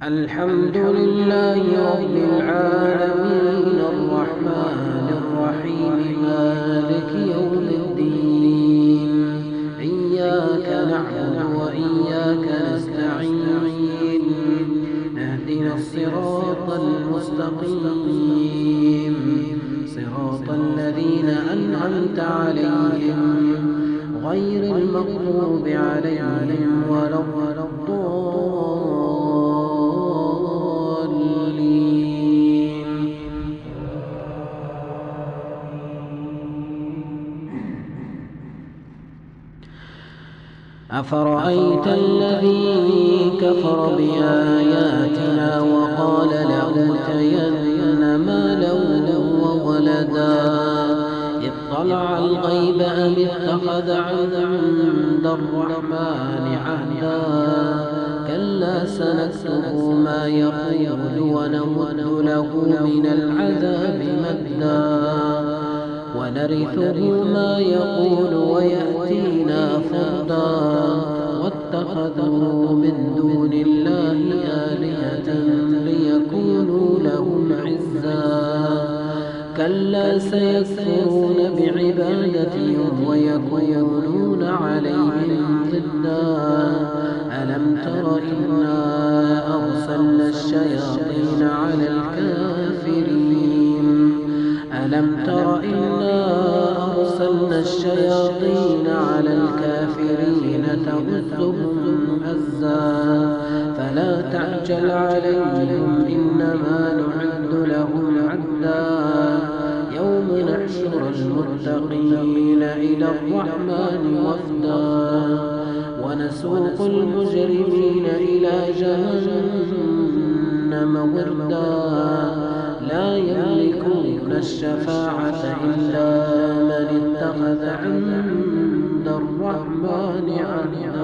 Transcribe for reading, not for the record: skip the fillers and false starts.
الحمد لله رب العالمين الرحمن الرحيم مالك يوم الدين إياك نعبد وإياك نستعين اهدنا الصراط المستقيم صراط الذين أنعمت عليهم غير المغضوب عليهم ولا الضالين. أفرأيت الذي كفر بآياتنا وقال لأوتين مالا وولدا اطلع الغيب أم اتخذ عند الرحمن عهدا كلا سنكتب ما يقول ونمد له من العذاب مدا ونرثه ما يقول ويأتينا فردا واتخذوا من دون الله آلهة ليكونوا لهم عزا كلا سيكفرون بعبادتهم ويكونون عليهم ضدا ألم تر إنا أرسلنا الشياطين على الكافرين ألم تر إنا أرسلنا الشياطين على الكافرين تؤزهم أزا فلا تعجل عليهم إنما نعد لهم عدا يوم نحشر المتقين إلى الرحمن وفدا ونسوق المجرمين إلى جهنم وردا لا يملكون الشفاعة إلا من اتخذ عند الرحمن عهدا.